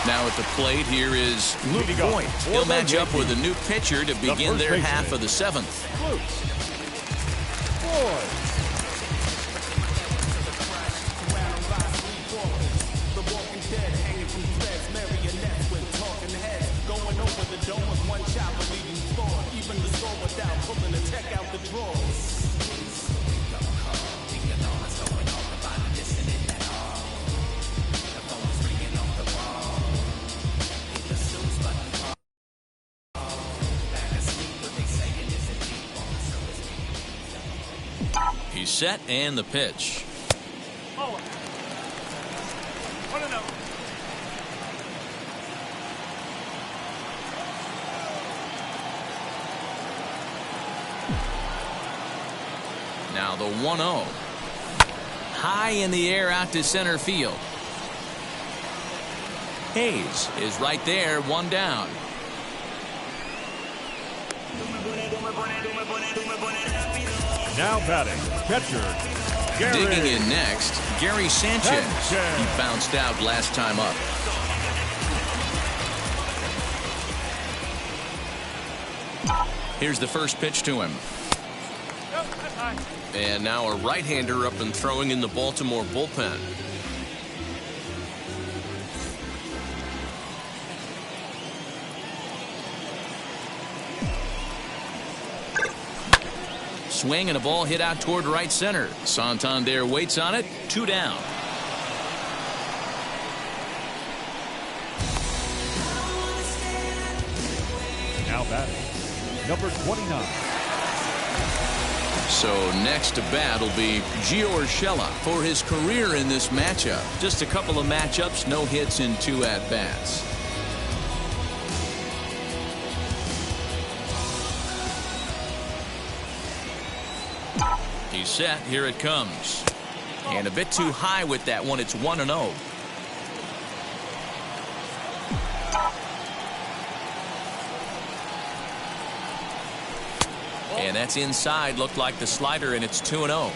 Now at the plate, here is Luke Voigt. He'll match up with a new pitcher to begin their half of the seventh. He's set, and the pitch. Now the 1-0. High in the air out to center field. Hayes is right there, one down. Now batting, catcher, Gary. Digging in next, Gary Sanchez. He bounced out last time up. Here's the first pitch to him. And now a right-hander up and throwing in the Baltimore bullpen. Swing and a ball hit out toward right center. Santander waits on it. 2 down. Now batting, number 29. So next to bat will be Gio Urshela for his career in this matchup. Just a couple of matchups, no hits in 2 at-bats. He's set. Here it comes. And a bit too high with that one. It's 1-0. And that's inside. Looked like the slider, and it's 2-0.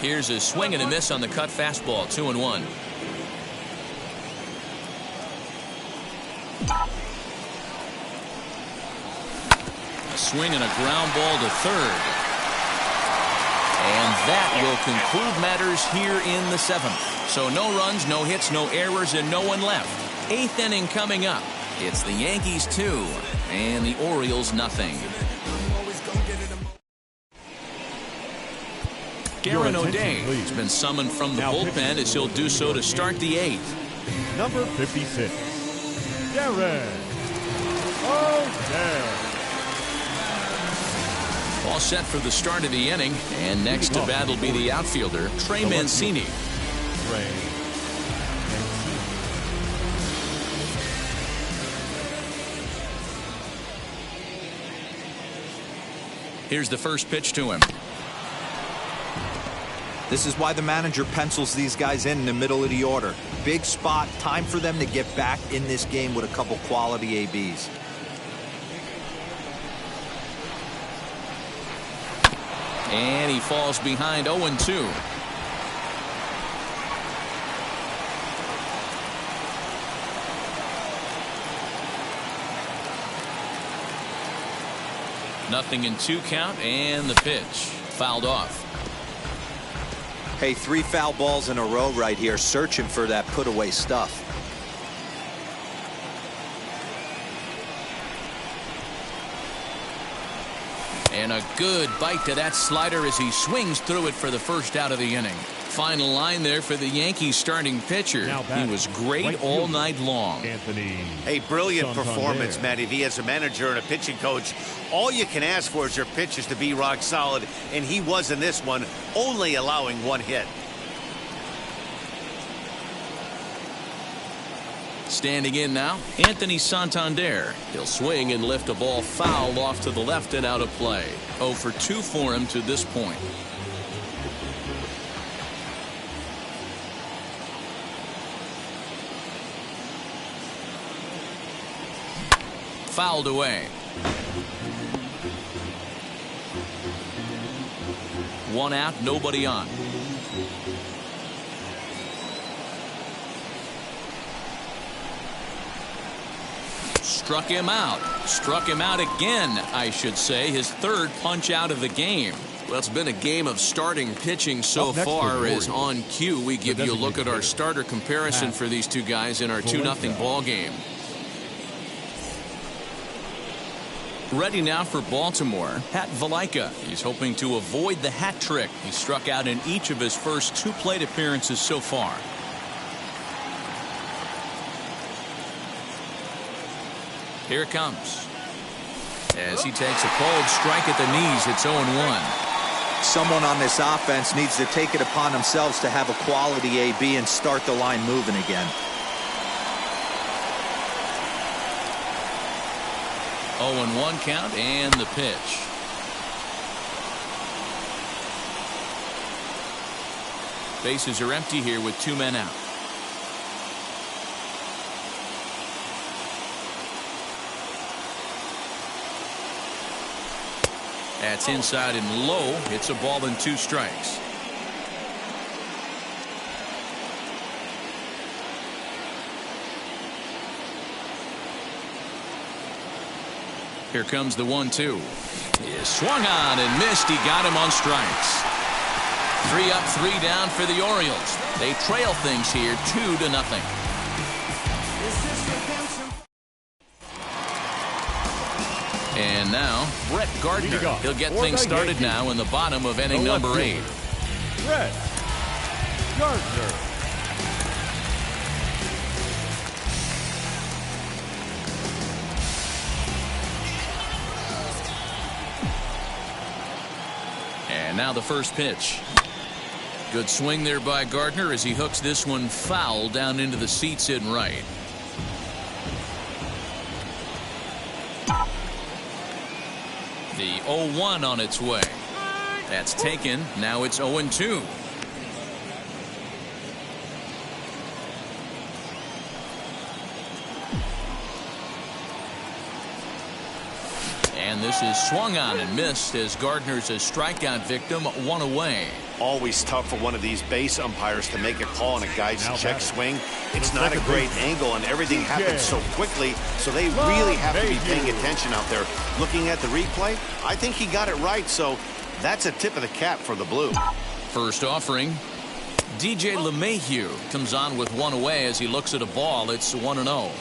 Here's a swing and a miss on the cut fastball. 2-1. A swing and a ground ball to third. And that will conclude matters here in the 7th. So no runs, no hits, no errors, and no one left. 8th inning coming up. It's the Yankees 2 and the Orioles nothing. Darren O'Day has been summoned from the bullpen as he'll do so to start the 8th. Number 56, Darren O'Day. All set for the start of the inning, and next to bat will be the outfielder, Trey Mancini. Here's the first pitch to him. This is why the manager pencils these guys in the middle of the order. Big spot, time for them to get back in this game with a couple quality ABs. And he falls behind 0-2. Nothing in 2 count, and the pitch fouled off. Hey, 3 foul balls in a row right here, searching for that put away stuff. And a good bite to that slider as he swings through it for the first out of the inning. Final line there for the Yankees starting pitcher. He was great all night long. A brilliant performance, Matty V. As a manager and a pitching coach, all you can ask for is your pitchers to be rock solid, and he was in this one, only allowing 1 hit. Standing in now, Anthony Santander. He'll swing and lift a ball foul off to the left and out of play. 0 for 2 for him to this point. Fouled away. 1 out, nobody on. Struck him out. Struck him out again, I should say. His third punch out of the game. Well, it's been a game of starting pitching so far. As on cue, we give you a look at our starter comparison for these two guys in our 2-0 ball game. Ready now for Baltimore, Pat Valaika. He's hoping to avoid the hat trick. He struck out in each of his first 2 plate appearances so far. Here it comes. As he takes a cold strike at the knees, it's 0-1. Someone on this offense needs to take it upon themselves to have a quality AB and start the line moving again. 0-1 count and the pitch. Bases are empty here with 2 men out. That's inside and low. It's a ball and 2 strikes. Here comes the 1-2. He swung on and missed. He got him on strikes. 3 up, 3 down for the Orioles. They trail things here 2-0. And now, Brett Gardner. He'll get things started now in the bottom of inning number 8. Brett Gardner. And now the first pitch. Good swing there by Gardner as he hooks this one foul down into the seats in right. The 0-1 on its way. That's taken. Now it's 0-2. And this is swung on and missed as Gardner's a strikeout victim, 1 away. Always tough for one of these base umpires to make a call on a guy's check swing. It's not a great angle, and everything happens so quickly, so they really have to be paying attention out there. Looking at the replay, I think he got it right, so that's a tip of the cap for the Blue. First offering. DJ LeMahieu comes on with 1 away as he looks at a ball. It's 1-0.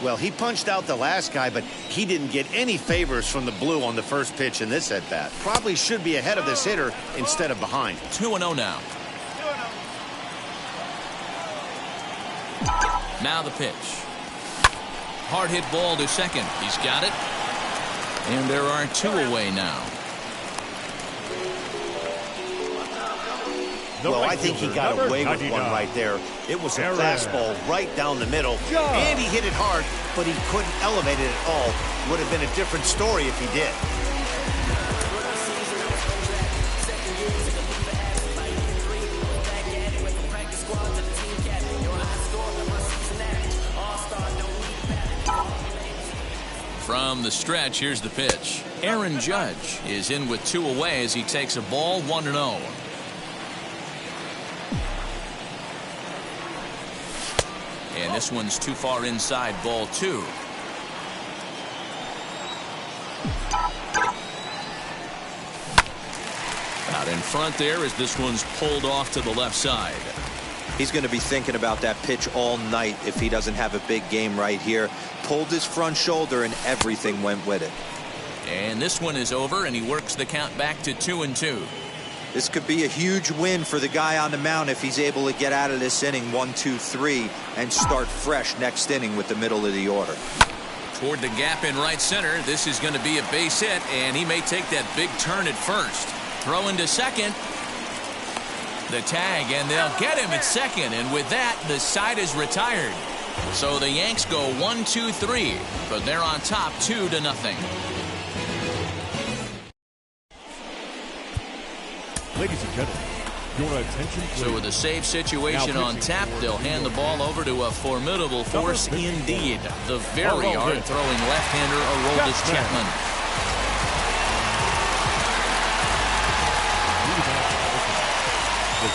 Well, he punched out the last guy, but he didn't get any favors from the Blue on the first pitch in this at-bat. Probably should be ahead of this hitter instead of behind. 2-0 now. Now the pitch. Hard hit ball to second. He's got it. And there are 2 away now. Well, I think he got away with one right there. It was a fastball right down the middle, and he hit it hard, but he couldn't elevate it at all. Would have been a different story if he did. From the stretch, here's the pitch. Aaron Judge is in with 2 away as he takes a ball, 1-0. And this one's too far inside, ball 2. Out in front there as this one's pulled off to the left side. He's going to be thinking about that pitch all night if he doesn't have a big game right here. Pulled his front shoulder and everything went with it. And this one is over, and he works the count back to 2-2. This could be a huge win for the guy on the mound if he's able to get out of this inning 1, 2, 3 and start fresh next inning with the middle of the order. Toward the gap in right center. This is going to be a base hit, and he may take that big turn at first. Throw into second. The tag, and they'll get him at second, and with that, the side is retired. So the Yanks go 1, 2, 3, but they're on top 2-0. Ladies and gentlemen, your attention please. So with a save situation on tap, they'll hand the ball over to a formidable force indeed. The very hard-throwing left-hander, Aroldis Chapman.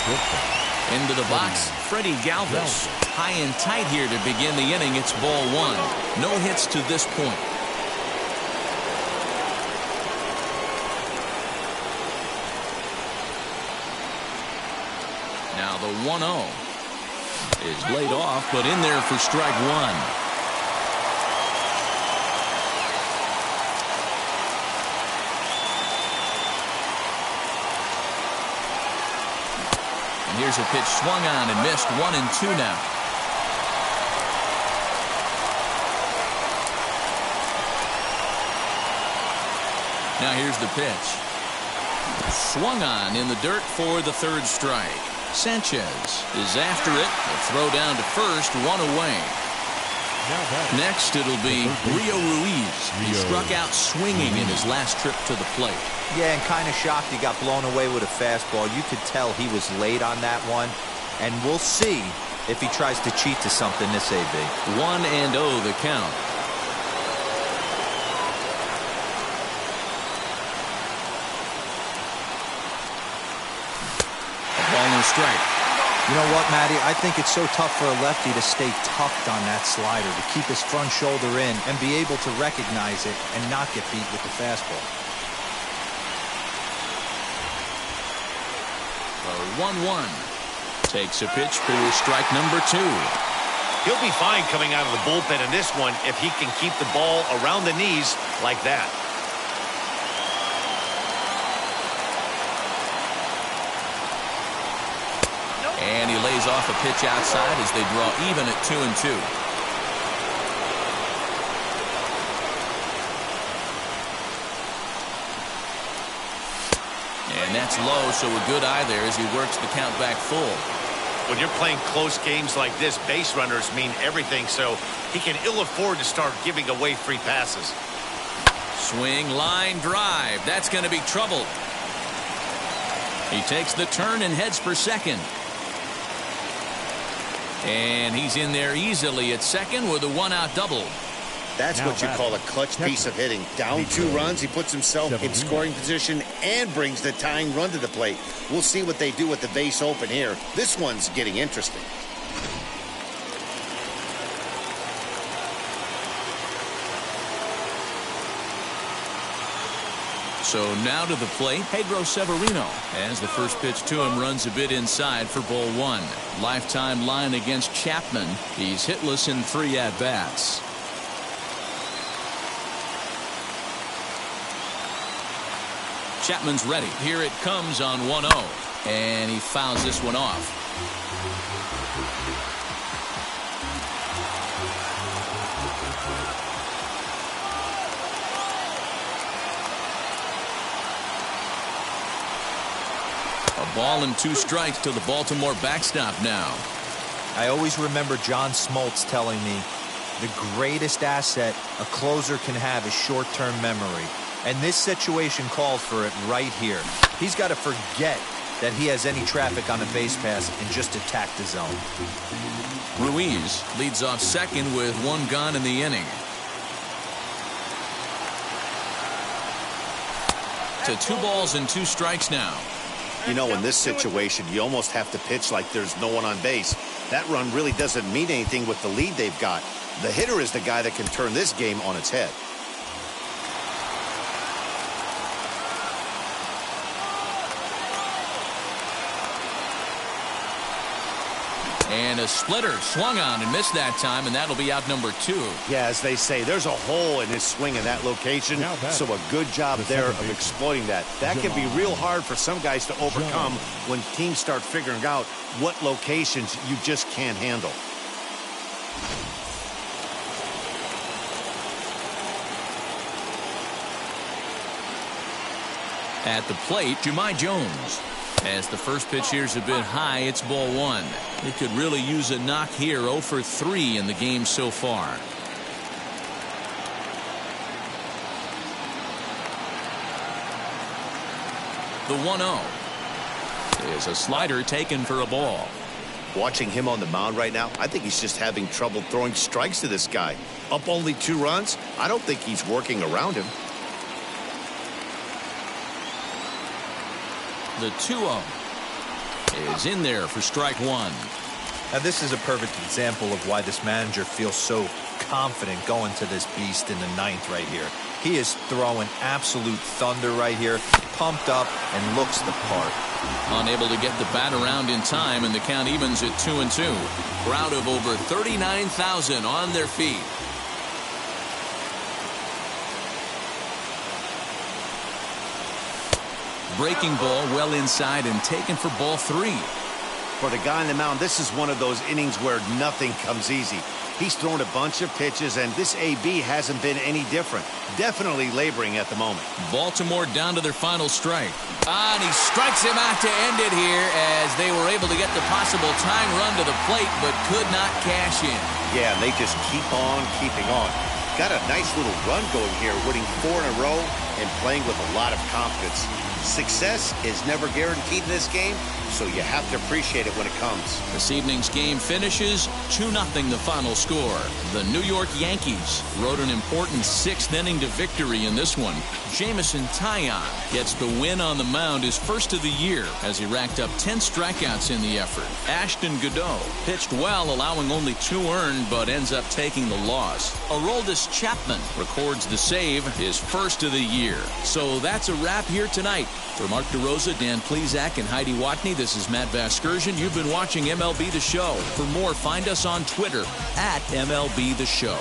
Into the box, Freddie Galvis. High and tight here to begin the inning. It's ball one. No hits to this point. Now the 1-0 is laid off, but in there for strike one. And here's a pitch swung on and missed. 1-2 now. Now here's the pitch. Swung on in the dirt for the third strike. Sanchez is after it. A throw down to first, one away. Next it'll be Rio Ruiz. He struck out swinging in his last trip to the plate. Yeah, and kind of shocked he got blown away with a fastball. You could tell he was late on that one. And we'll see if he tries to cheat to something this AB. 1-0 the count. Ball and a strike. You know what, Matty? I think it's so tough for a lefty to stay tucked on that slider, to keep his front shoulder in and be able to recognize it and not get beat with the fastball. 1-1. Takes a pitch for strike number 2. He'll be fine coming out of the bullpen in this one if he can keep the ball around the knees like that. And he lays off a pitch outside as they draw even at 2-2. And that's low, so a good eye there as he works the count back full. When you're playing close games like this, base runners mean everything, so he can ill afford to start giving away free passes. Swing, line, drive. That's going to be trouble. He takes the turn and heads for second. And he's in there easily at second with a one-out double. That's what you call a clutch piece of hitting. Down 2 runs, he puts himself in scoring position and brings the tying run to the plate. We'll see what they do with the base open here. This one's getting interesting. So now to the plate, Pedro Severino. As the first pitch to him runs a bit inside for ball 1. Lifetime line against Chapman. He's hitless in 3 at-bats. Chapman's ready. Here it comes on 1-0. And he fouls this one off. A ball and 2 strikes to the Baltimore backstop now. I always remember John Smoltz telling me the greatest asset a closer can have is short-term memory. And this situation calls for it right here. He's got to forget that he has any traffic on a base pass and just attack the zone. Ruiz leads off second with 1 gone in the inning. To 2 balls and 2 strikes now. You know, in this situation, you almost have to pitch like there's no one on base. That run really doesn't mean anything with the lead they've got. The hitter is the guy that can turn this game on its head. And a splitter swung on and missed that time, and that'll be out number 2. Yeah, as they say, there's a hole in his swing in that location, so a good job there of exploiting that. That can be real hard for some guys to overcome when teams start figuring out what locations you just can't handle. At the plate, Jahmai Jones. As the first pitch here's a bit high, it's ball 1. He could really use a knock here. 0 for 3 in the game so far. The 1-0 is a slider taken for a ball. Watching him on the mound right now, I think he's just having trouble throwing strikes to this guy. Up only 2 runs, I don't think he's working around him. The 2-0. is in there for strike one. Now, this is a perfect example of why this manager feels so confident going to this beast in the ninth right here. He is throwing absolute thunder right here, pumped up, and looks the part. Unable to get the bat around in time, and the count evens at 2-2. Crowd of over 39,000 on their feet. Breaking ball well inside and taken for ball 3. For the guy on the mound, this is one of those innings where nothing comes easy. He's thrown a bunch of pitches, and this AB hasn't been any different. Definitely laboring at the moment. Baltimore down to their final strike. And he strikes him out to end it here as they were able to get the possible tying run to the plate, but could not cash in. Yeah, they just keep on keeping on. Got a nice little run going here, winning 4 in a row and playing with a lot of confidence. Success is never guaranteed in this game, so you have to appreciate it when it comes. This evening's game finishes 2-0 the final score. The New York Yankees rode an important 6th inning to victory in this one. Jamison Taillon gets the win on the mound, his first of the year, as he racked up 10 strikeouts in the effort. Ashton Godot pitched well, allowing only 2 earned, but ends up taking the loss. Aroldis Chapman records the save, his first of the year. So that's a wrap here tonight. For Mark DeRosa, Dan Plesac, and Heidi Watney, this is Matt Vasgersian. You've been watching MLB The Show. For more, find us on Twitter at MLB The Show.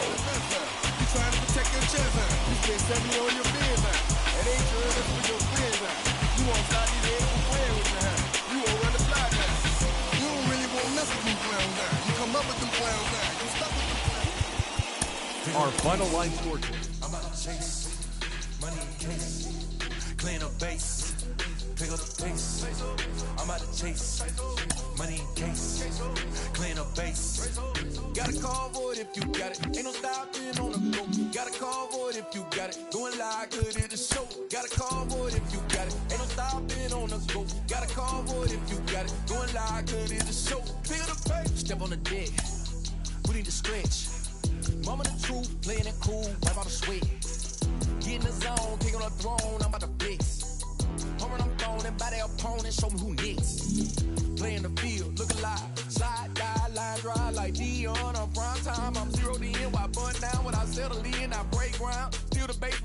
Our final line score. I'm about to chase money in case, clean up base, pick up the pace. I'm about to chase money in case, clean up base. Got a call for it if you got it. Ain't no stopping on the go. Got a call for it if you got it. Going live, good at the show. Got a call for it if you got it. Ain't no stopping on the go. Got a call for it if you got it. Going live, good at the show. Pick up the pace. Step on the deck. We need to stretch. Mama the truth, playing it cool, wipe out the sweat. Get in the zone, take on the throne, I'm about to blitz. Home run, I'm throwing, and by their opponent, show me who next. Play in the field, look alive, slide, die, line, drive like Dion on prime time. I'm 0 to end, while bun down, when I settle in, I break ground, steal the base.